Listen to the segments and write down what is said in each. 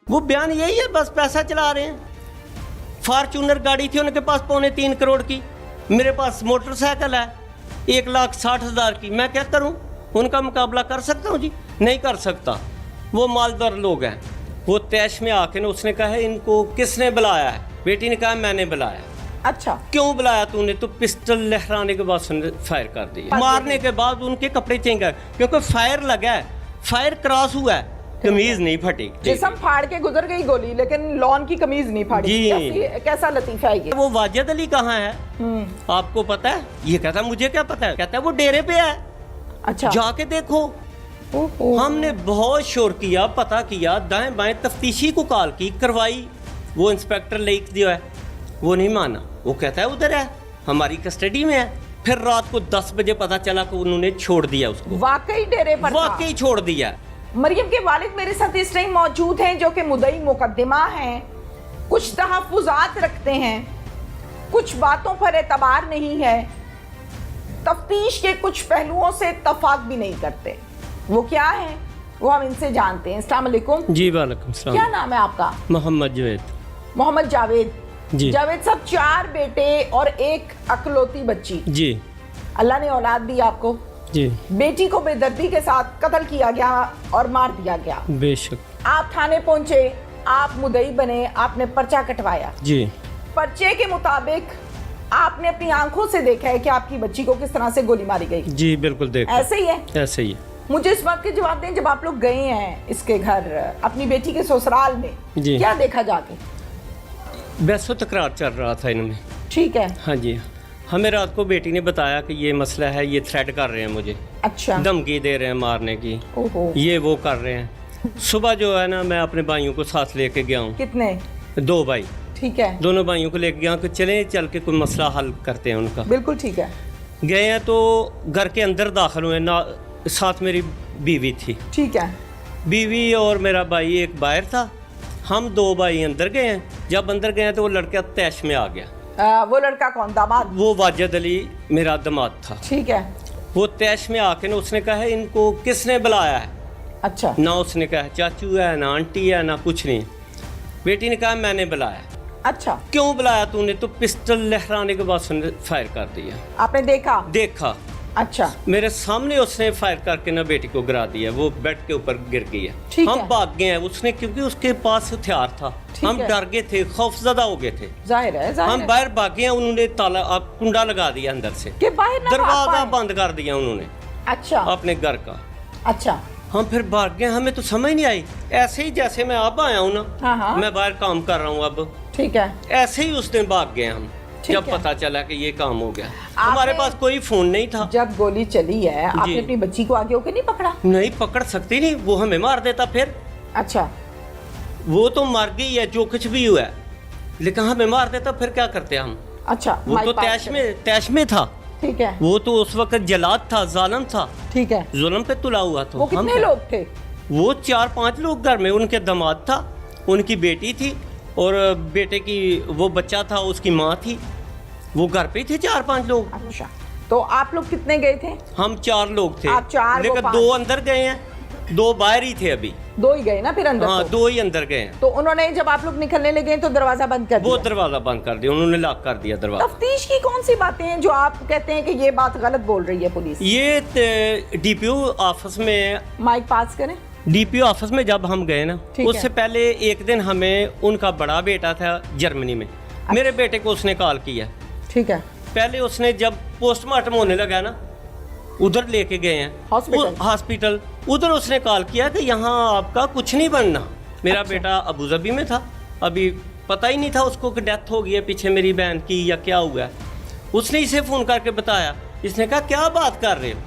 वो बयान यही है, बस पैसा चला रहे हैं। फॉर्च्यूनर गाड़ी थी उनके पास 3.25 करोड़ की, मेरे पास मोटरसाइकिल है 1,60,000 की। मैं क्या करूं? उनका मुकाबला कर सकता हूं जी? नहीं कर सकता। वो मालदार लोग हैं। वो तैश में आके ना उसने कहा है इनको किसने बुलाया है? बेटी ने कहा मैंने बुलाया। अच्छा, क्यों बुलाया तूने? तो पिस्टल लहराने के बाद उसने फायर कर दिया। मारने के बाद उनके कपड़े चेंज कर, क्योंकि फायर लगा है, फायर क्रॉस हुआ है, कमीज नहीं फटी। जिस्म फाड़ के गुजर गई गोली, लेकिन लॉन की कमीज नहीं फाड़ी। जी। कैसा लतीफा है ये? वो वाजिद अली कहाँ है आपको पता है? ये कहता है मुझे क्या पता है, कहता है वो डेरे पे है। अच्छा, जाके देखो। हमने बहुत शोर किया, पता किया, दाएं बाएं तफ्तीशी को कॉल की, करवाई। वो इंस्पेक्टर लेक जो है वो नहीं माना, वो कहता है उधर है, हमारी कस्टडी में है। फिर रात को 10 बजे पता चला कि उन्होंने छोड़ दिया उसको। वाकई डेरे पर था। वाकई छोड़ दिया। मरियम के वालिद मेरे साथ इस टाइम मौजूद हैं, जो कि मुद्दई मुकद्दमा हैं, कुछ तहफ़्फ़ुज़ात रखते हैं, कुछ बातों पर एतबार नहीं है, तफ्तीश के कुछ पहलुओं से इत्तफाक भी नहीं करते। वो क्या है वो हम इनसे जानते हैं। अस्सलाम वालेकुम। जी वालेकुम सलाम। क्या नाम है आपका? मोहम्मद जावेद। मोहम्मद जावेद जी। जावेद साहब, 4 बेटे और 1 अकलौती बच्ची। जी। अल्लाह ने औलाद दी आपको। जी। बेटी को बेदर्दी के साथ कत्ल किया गया और मार दिया गया। बेशक। आप थाने पहुंचे, आप मुद्दई बने, आपने पर्चा कटवाया। जी। पर्चे के मुताबिक आपने अपनी आंखों से देखा है कि आपकी बच्ची को किस तरह से गोली मारी गई। जी बिल्कुल देख। ऐसे ही है? ऐसे ही है। मुझे इस बात के जवाब दें, जब आप लोग गए हैं इसके घर अपनी बेटी के ससुराल में, जी। क्या देखा जाके? बहसो तकरार चल रहा था इनमें। ठीक है। हाँ जी। हमें रात को बेटी ने बताया कि ये मसला है, ये थ्रेट कर रहे हैं मुझे, अच्छा, धमकी दे रहे हैं मारने की, ओहो, ये वो कर रहे हैं। सुबह जो है ना मैं अपने भाइयों को साथ लेके गया हूँ। कितने? 2 भाई। ठीक है, दोनों भाइयों को लेके गया हूँ कि चले चल के कोई मसला हल करते हैं उनका। बिल्कुल ठीक है। गए हैं तो घर के अंदर दाखिल हुए ना, साथ मेरी बीवी थी। ठीक है। बीवी और मेरा भाई एक बाहर था, हम 2 भाई अंदर गए हैं। जब अंदर गए तो वो लड़का तैश में आ गया। वो लड़का कौन? दामाद? वो वाजिद अली मेरा दामाद था। ठीक है। वो तैश में आके ना उसने कहा है इनको किसने बुलाया है? अच्छा, ना उसने कहा चाचू है, ना आंटी है, ना कुछ नहीं। बेटी ने कहा मैंने बुलाया। अच्छा, क्यों बुलाया तूने? तो पिस्टल लहराने के बाद उसने फायर कर दिया। आपने देखा? देखा। अच्छा, मेरे सामने उसने फायर करके ना बेटी को गिरा दिया, वो बेड के ऊपर गिर गई है। ठीक हम है। भाग गए हैं उसने, क्योंकि उसके पास हथियार था। हम है। डर गए थे, खौफजदा हो गए थे। जाहिर है, जाहिर हम है। बाहर भागे हैं, उन्होंने ताला कुंडा लगा दिया अंदर से, कि बाहर ना भाग दरवाजा पाए। बंद कर दिया उन्होंने अच्छा, अपने घर का। अच्छा, हम फिर भाग गए, हमें तो समझ नहीं आई। ऐसे ही जैसे मैं अब आया हूँ ना, हाँ हाँ, मैं बाहर काम कर रहा हूँ अब, ठीक है। ऐसे ही उस दिन भाग गए हम। ठीक जब है। पता चला कि ये काम हो गया। हमारे पास कोई फोन नहीं था। जब गोली चली है, आपने अपनी बच्ची को आगे होकर नहीं पकड़ा? नहीं पकड़ सकती, नहीं, वो हमें मार देता फिर। अच्छा, वो तो मर गई है जो कुछ भी हुआ है, लेकिन हमें मार देता फिर क्या करते हम? अच्छा, वो तो तैश में था। ठीक है। वो तो उस वक्त जलाद था, जालिम था। ठीक है। जुल्म पे तुला हुआ था। वो कितने लोग थे? वो 4-5 लोग घर में। उनके दामाद था, उनकी बेटी थी, और बेटे की वो बच्चा था, उसकी माँ थी। वो घर पे ही थे 4-5 लोग। अच्छा, तो आप लोग कितने गए थे? हम 4 लोग थे। आप 4, लेकिन 2 अंदर गए हैं, 2 बाहर ही थे अभी। 2 ही गए ना फिर अंदर? हाँ, तो 2 ही अंदर गए हैं। तो उन्होंने जब आप लोग निकलने लगे तो दरवाजा बंद कर वो दिया? दरवाजा बंद कर दिया, उन्होंने लॉक कर दिया दरवाजा। तफ्तीश की कौन सी बातें हैं जो आप कहते हैं कि ये बात गलत बोल रही है पुलिस? ये डीपीओ ऑफिस में, माइक पास करें। डीपीओ ऑफिस में जब हम गए ना, ठीक उससे है। पहले एक दिन हमें उनका बड़ा बेटा था जर्मनी में, मेरे बेटे को उसने कॉल किया। ठीक है। पहले उसने जब पोस्टमार्टम होने लगा ना, उधर लेके गए हैं हॉस्पिटल। उधर उसने कॉल किया कि यहाँ आपका कुछ नहीं बनना। मेरा बेटा अबू धाबी में था, अभी पता ही नहीं था उसको कि डेथ हो गई है पीछे मेरी बहन की या क्या हुआ है। उसने इसे फ़ोन करके बताया। इसने कहा क्या बात कर रहे हो,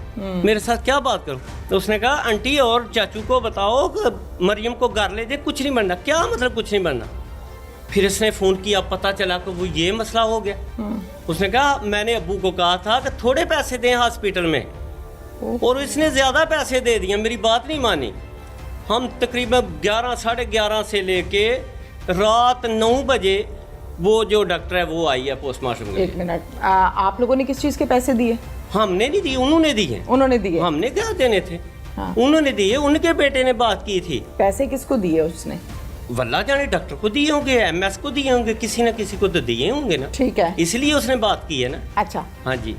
मेरे साथ क्या बात करूं? तो उसने कहा आंटी और चाचू को बताओ कि मरियम को घर ले दे, कुछ नहीं बनना। क्या मतलब कुछ नहीं बनना? फिर इसने फ़ोन किया, पता चला कि वो ये मसला हो गया। उसने कहा मैंने अब्बू को कहा था कि थोड़े पैसे दें हॉस्पिटल में, और इसने ज़्यादा पैसे दे दिए, मेरी बात नहीं मानी। हम तकरीबन 11 साढ़े 11 से लेके रात 9 बजे वो जो डॉक्टर है वो आई है पोस्टमार्टम के। 1 मिनट, आप लोगों ने किस चीज़ के पैसे दिए? हमने नहीं दिए, उन्होंने दिए। उन्होंने दिए? हमने क्या देने थे? हाँ। उन्होंने दिए, उनके बेटे ने बात की थी। पैसे किसको दिए उसने? वल्ला जाने डॉक्टर को दिए होंगे, एमएस को दिए होंगे, किसी ना किसी को तो दिए होंगे ना। ठीक है, इसलिए उसने बात की है ना। अच्छा, हाँ जी।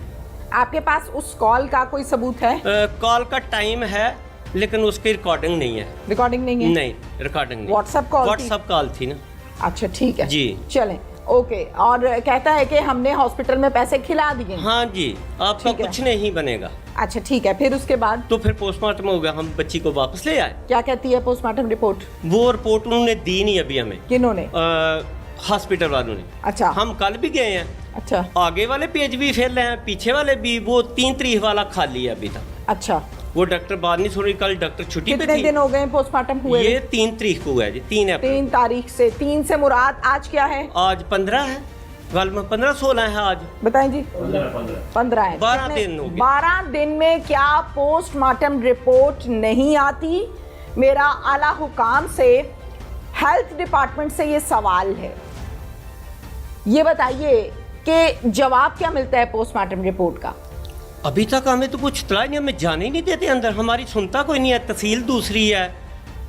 आपके पास उस कॉल का कोई सबूत है? कॉल का टाइम है लेकिन उसकी रिकॉर्डिंग नहीं है। रिकॉर्डिंग नहीं है? नहीं, रिकॉर्डिंग नहीं। WhatsApp call? व्हाट्सएप कॉल थी ना। अच्छा ठीक है जी। चलें, ओके। और कहता है कि हमने हॉस्पिटल में पैसे खिला दिए। हाँ जी, आपका ठीक है। कुछ नहीं बनेगा। अच्छा ठीक है, फिर उसके बाद? तो फिर पोस्टमार्टम हो गया, हम बच्ची को वापस ले आए। क्या कहती है पोस्टमार्टम रिपोर्ट? वो रिपोर्ट उन्होंने दी नहीं अभी हमें। किन्होंने? हॉस्पिटल वालों ने। अच्छा। हम कल भी गए हैं। अच्छा आगे वाले पेज भी फेल हैं, पीछे वाले भी। वो 3 तारीख वाला खाली है अभी तक। अच्छा, वो डॉक्टर बात नहीं छोड़ी, कल डॉक्टर छुट्टी पे कितने थी। दिन हो गए पोस्टमार्टम हुए? ये 3 तारीख को हुआ है जी, 3 अप्रैल। 3 तारीख से। 3 से मुराद आज क्या है? आज 15 है, कल में 15-16 है आज। बताएं जी। 15 है। 12 कितने- दिन हो गए। 12 दिन में क्या पोस्टमार्टम रिपोर्ट नहीं आती? मेरा आला हुकाम से, हेल्थ डिपार्टमेंट से ये सवाल है। ये बताइए कि जवाब क्या मिलता है पोस्टमार्टम रिपोर्ट का? अभी तक हमें तो कुछ इतला नहीं, हमें जाने ही नहीं देते अंदर। हमारी सुनता कोई नहीं है। तहसील दूसरी है,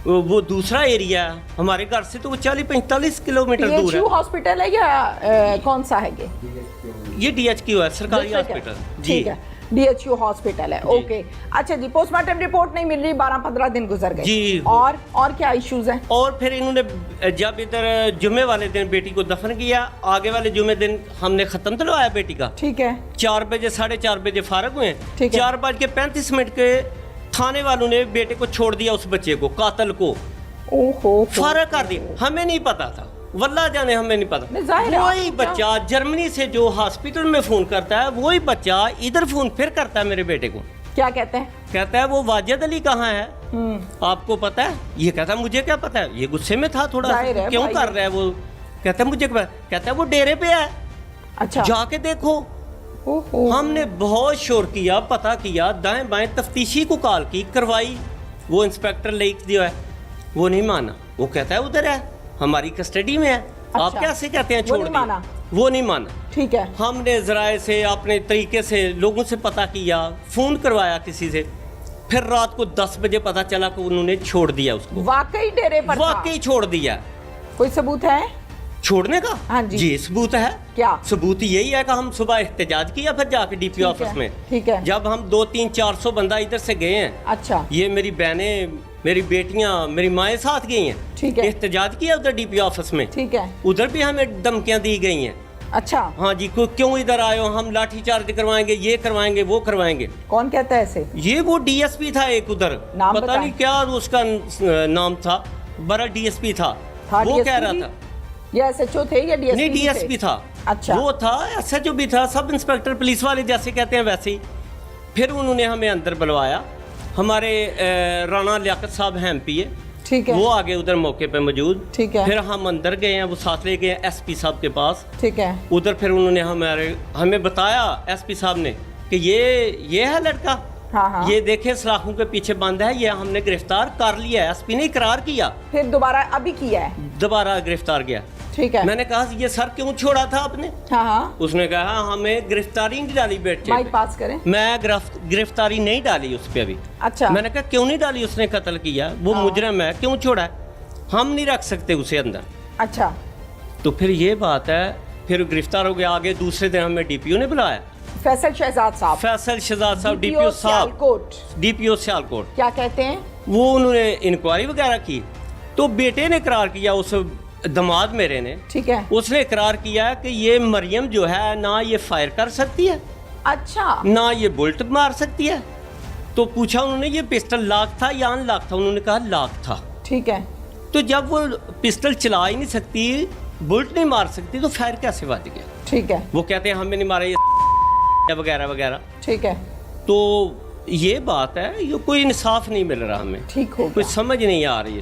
वो दूसरा एरिया है। हमारे घर से तो वो 40-45 किलोमीटर दूर है। DHU हॉस्पिटल है या कौन सा है ये DHQ है, सरकारी हॉस्पिटल जी। ठीक है, DHU हॉस्पिटल है। ओके, अच्छा जी। पोस्टमार्टम रिपोर्ट नहीं मिल रही, 12-15 दिन गुजर गए जी। और क्या इश्यूज हैं? और फिर इन्होंने जब इधर जुमे वाले दिन बेटी को दफन किया, आगे वाले जुमे दिन हमने खत्म दिलवाया बेटी का। ठीक है। 4 बजे 4:30 बजे फारग हुए। ठीक है। 4:35 के थाने वालों ने बेटे को छोड़ दिया, उस बच्चे को, कातल को ओहो, फारग कर दिया। हमें नहीं पता था, वल्लाह जाने हमें नहीं पता। नहीं, जाहिर है, वही आपको बच्चा जर्मनी से जो हॉस्पिटल में फोन करता है, वही बच्चा इधर फोन फिर करता है मेरे बेटे को। क्या कहते हैं? कहता है वो वाजिद अली कहाँ है, आपको पता है? ये कहता है मुझे क्या पता है। ये गुस्से में था थोड़ा, जाहिर है, क्यों भाई कर रहा है वो। कहता है मुझे क्या पता। कहता है वो डेरे पे है, अच्छा। जाके देखो। ओहो। हमने बहुत शोर किया, पता किया, दाएं बाएं तफ्तीशी को कॉल की, करवाई। वो इंस्पेक्टर लेक जो है वो नहीं माना। वो कहता है उधर है, हमारी कस्टडी में है। आप अच्छा। कैसे कहते हैं वो छोड़ नहीं दिया? माना? वो नहीं माना। ठीक है। हमने जराए से अपने तरीके से लोगों से पता किया, फ़ोन करवाया किसी से। फिर रात को 10 बजे पता चला कि उन्होंने छोड़ दिया उसको। वाकई डेरे पर था? वाकई छोड़ दिया। कोई सबूत है छोड़ने का? हाँ जी। जी सबूत है। क्या? सबूत यही है कि हम सुबह एहतजाज किया, फिर जाके DPO ठीक ऑफिस है, में। ठीक है। जब हम 200-300-400 बंदा इधर से गए हैं। अच्छा। ये मेरी बहनें, मेरी बेटियां, मेरी माएँ साथ गई हैं। ठीक है। एहतजाज किया उधर DPO ऑफिस में। ठीक है। उधर भी हमें धमकियां दी गई हैं। अच्छा, हाँ जी, क्यों इधर आए हो, हम लाठी चार्ज करवाएंगे, ये करवाएंगे, वो करवाएंगे। कौन कहता है ऐसे? ये वो DSP था एक उधर, नाम पता बताएं। नहीं क्या उसका नाम था, बड़ा DSP था। वो DSP कह रहा भी? था। या SHO थे या DSP? नहीं, भी थे? DSP था। अच्छा। वो था, SHO भी था, सब इंस्पेक्टर पुलिस वाले जैसे कहते हैं वैसे ही। फिर उन्होंने हमें अंदर बुलवाया। हमारे राणा लियाकत साहब हैं MP, ठीक है। वो आगे उधर मौके पे मौजूद। ठीक है। फिर हम अंदर गए हैं, वो साथ ले गए SP साहब के पास। ठीक है। उधर फिर उन्होंने हमें बताया SP साहब ने कि ये है लड़का। हाँ हाँ। ये देखे सलाखों के पीछे बंद है, ये हमने गिरफ्तार कर लिया है। SP ने इकरार किया, फिर दोबारा अभी किया है? दोबारा गिरफ्तार किया। ठीक है। मैंने कहा ये सर क्यों छोड़ा था आपने? हाँ हाँ। उसने कहा हमें गिरफ्तारी नहीं डाली बेटे माइक पे। पास करें। मैं गिरफ्तारी नहीं डाली उस पर अभी। अच्छा। मैंने कहा क्यों नहीं डाली? उसने कत्ल किया, वो हाँ। मुजरिम है, क्यों छोड़ा है? हम नहीं रख सकते उसे अंदर। अच्छा। तो फिर ये बात है, फिर गिरफ्तार हो गया। आगे दूसरे दिन हमें DPO ने बुलाया, फैसल शहजाद साहब। फैसल शहजाद साहब, DPO DPO साहब, सियालकोट। DPO सियालकोट। क्या कहते हैं? वो उन्होंने इंक्वायरी वगैरह की। तो बेटे ने इकरार किया, उस दामाद मेरे ने, ठीक है। उसने इकरार किया कि ये मरियम जो है ना ये फायर कर सकती है, अच्छा। ना ये बुलेट मार सकती है। तो पूछा उन्होंने ये पिस्टल लॉक था या अनलॉक था? उन्होंने कहा लॉक था। ठीक है। तो जब वो पिस्टल चला ही नहीं सकती, बुलेट नहीं मार सकती, तो फायर कैसे बच गया? ठीक है। वो कहते हैं हमें नहीं मारा, ये वगैरह वगैरह। ठीक है। तो ये बात है, ये कोई इंसाफ नहीं मिल रहा हमें, ठीक हो कोई गया। समझ नहीं आ रही है।